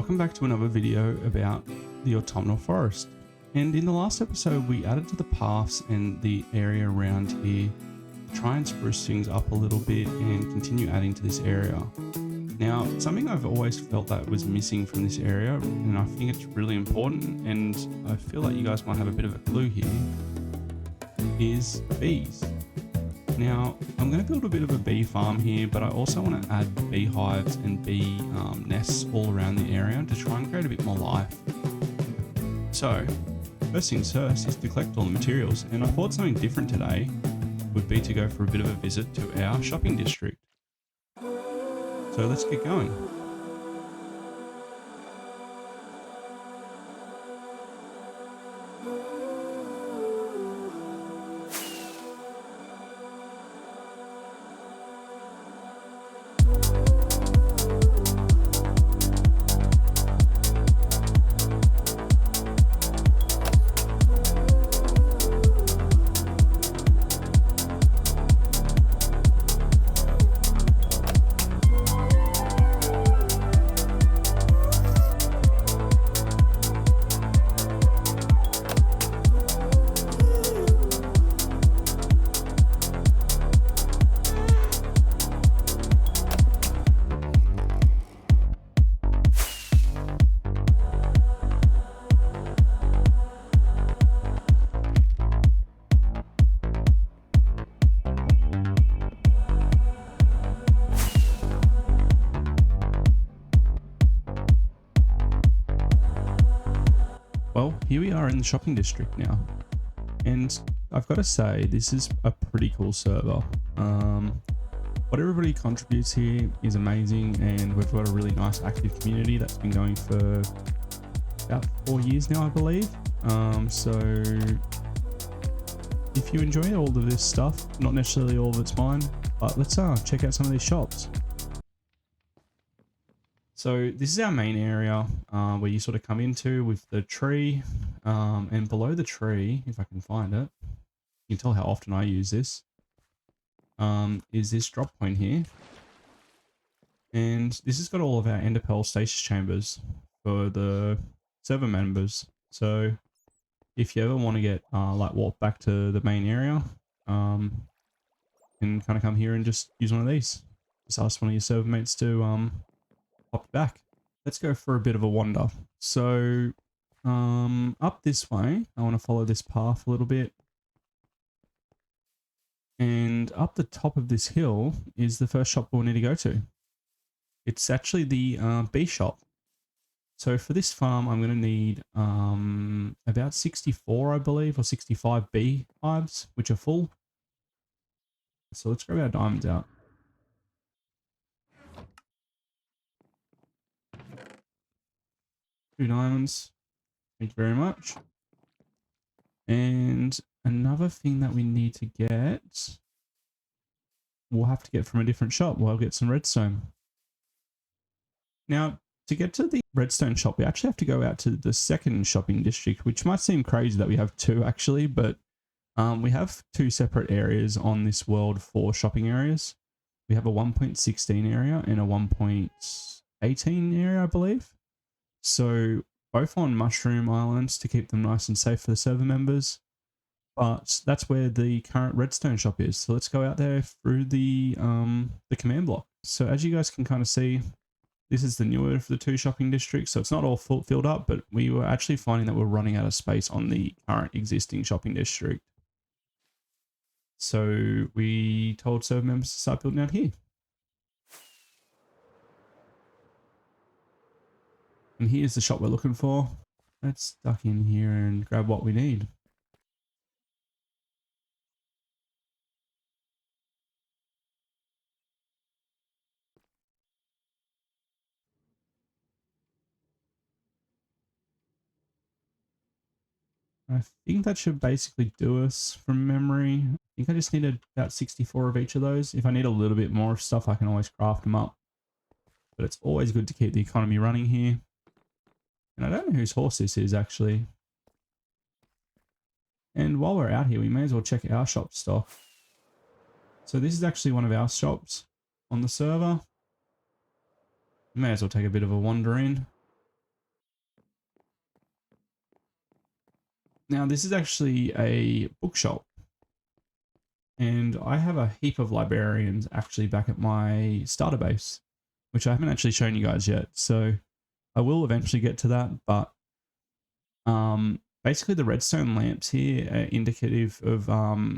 welcome back to another video about the autumnal forest. And in the last episode we added to the paths and the area around here to try and spruce things up a little bit and continue adding to this area. Now, something I've always felt that was missing from this area, and I think it's really important, and I feel like you guys might have a bit of a clue here, is bees. Now, I'm going to build a bit of a bee farm here, but I also want to add beehives and bee nests all around the area to try and create a bit more life. So, first things first is to collect all the materials, and I thought something different today would be to go for a bit of a visit to our shopping district. So let's get going. Well, here we are in the shopping district now, and I've got to say this is a pretty cool server. What everybody contributes here is amazing, and we've got a really nice active community that's been going for about 4 years now, I believe. So if you enjoy all of this stuff, not necessarily all of it's mine, but let's check out some of these shops. So this is our main area where you sort of come into with the tree, and below the tree, if I can find it, you can tell how often I use this, is this drop point here. And this has got all of our ender pearl stasis chambers for the server members. So if you ever want to get like walk back to the main area, you can kind of come here and just use one of these. Just ask one of your server mates to pop back. Let's go for a bit of a wander. So up this way, I want to follow this path a little bit, and up the top of this hill is the first shop we'll need to go to. It's actually the bee shop. So for this farm I'm going to need about 64, I believe, or 65 bee hives which are full. So let's grab our diamonds out. Two diamonds, thank you very much. And another thing that we need to get, we'll have to get from a different shop. We'll get some redstone. Now, to get to the redstone shop, we actually have to go out to the second shopping district, which might seem crazy that we have two actually, but we have two separate areas on this world for shopping areas. We have a 1.16 area and a 1.18 area, I believe. So both on mushroom islands to keep them nice and safe for the server members, but that's where the current redstone shop is. So let's go out there through the command block. So as you guys can kind of see, this is the newer of the two shopping districts, so it's not all filled up, but we were actually finding that we're running out of space on the current existing shopping district. So we told server members to start building out here. And here's the shop we're looking for. Let's duck in here and grab what we need. I think that should basically do us from memory. I think I just needed about 64 of each of those. If I need a little bit more stuff, I can always craft them up. But it's always good to keep the economy running here. And I don't know whose horse this is actually. And while we're out here, we may as well check our shop stock. So this is actually one of our shops on the server. You may as well take a bit of a wander in. Now this is actually a bookshop, and I have a heap of librarians actually back at my starter base, which I haven't actually shown you guys yet. So I will eventually get to that, but basically the redstone lamps here are indicative of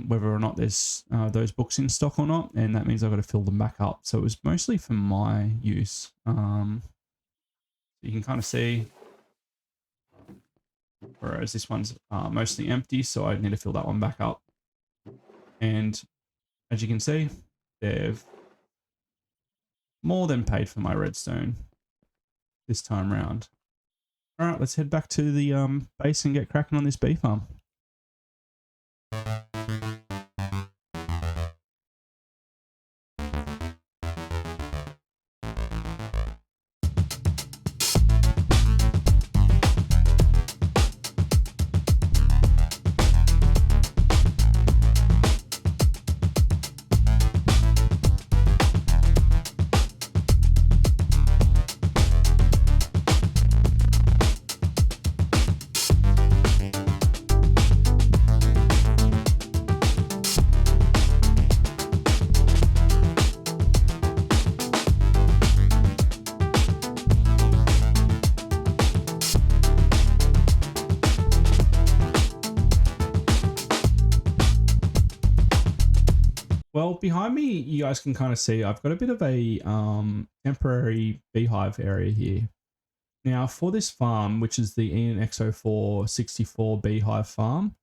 whether or not there's those books in stock or not, and that means I've got to fill them back up. So it was mostly for my use. You can kind of see, whereas this one's mostly empty, so I need to fill that one back up. And as you can see, they've more than paid for my redstone this time round. All right, let's head back to the base and get cracking on this bee farm. Well, behind me, you guys can kind of see I've got a bit of a temporary beehive area here. Now, for this farm, which is the Ian XO4 64 beehive farm,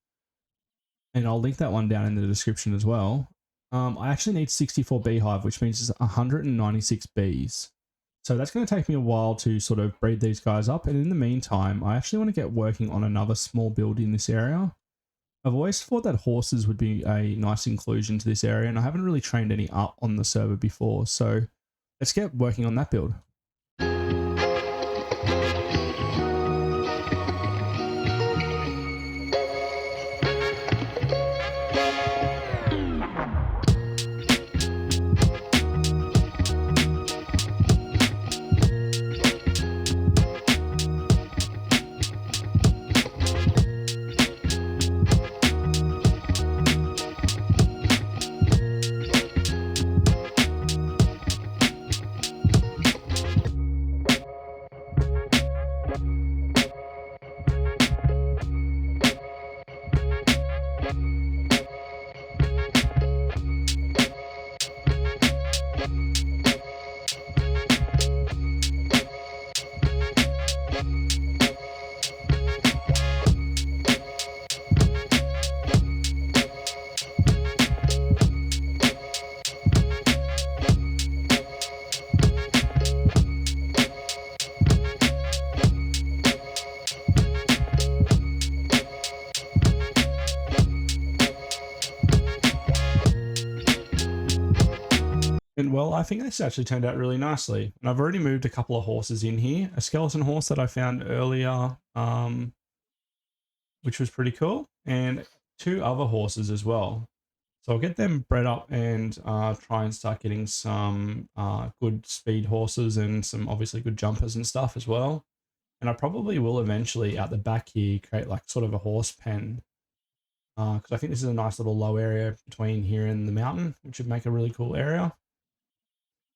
and I'll link that one down in the description as well, I actually need 64 beehive, which means it's 196 bees. So that's going to take me a while to sort of breed these guys up. And in the meantime, I actually want to get working on another small build in this area. I've always thought that horses would be a nice inclusion to this area, and I haven't really trained any up on the server before, so let's get working on that build. And well, I think this actually turned out really nicely. And I've already moved a couple of horses in here. A skeleton horse that I found earlier, which was pretty cool, and 2 other horses as well. So I'll get them bred up and try and start getting some good speed horses and some obviously good jumpers and stuff as well. And I probably will eventually out the back here create like sort of a horse pen, because I think this is a nice little low area between here and the mountain, which would make a really cool area.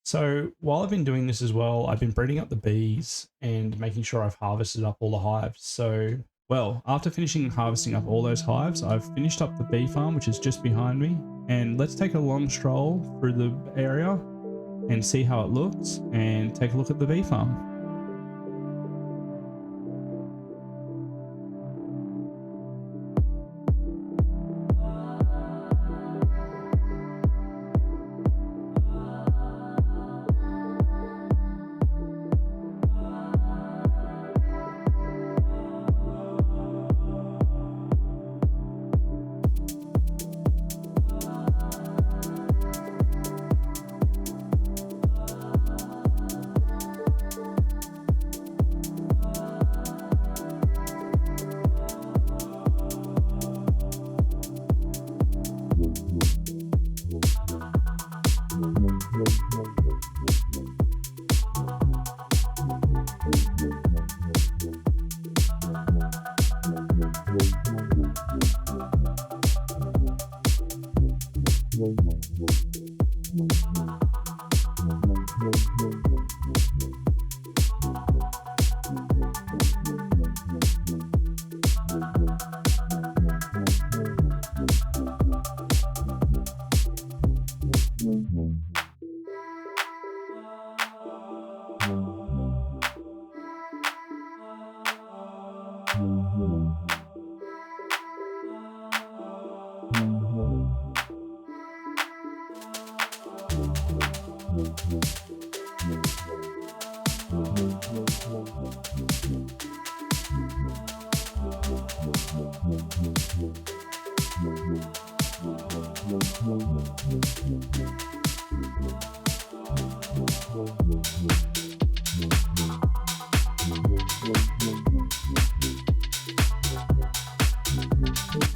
So while I've been doing this as well, I've been breeding up the bees and making sure I've harvested up all the hives. So, well, after finishing harvesting up all those hives, I've finished up the bee farm, which is just behind me. And let's take a long stroll through the area and see how it looks and take a look at the bee farm.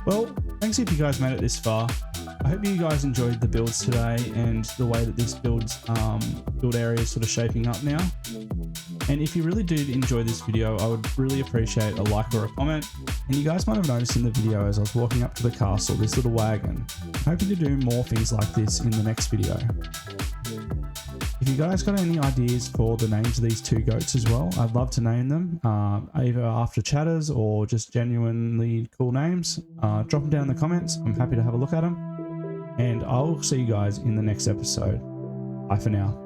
Well, thanks if you guys made it this far. I hope you guys enjoyed the builds today and the way that this build area is sort of shaping up now. And if you really did enjoy this video, I would really appreciate a like or a comment. And you guys might have noticed in the video as I was walking up to the castle, this little wagon. I'm hoping to do more things like this in the next video. If you guys got any ideas for the names of these two goats as well, I'd love to name them, either after chatters or just genuinely cool names. Drop them down in the comments. I'm happy to have a look at them. And I'll see you guys in the next episode. Bye for now.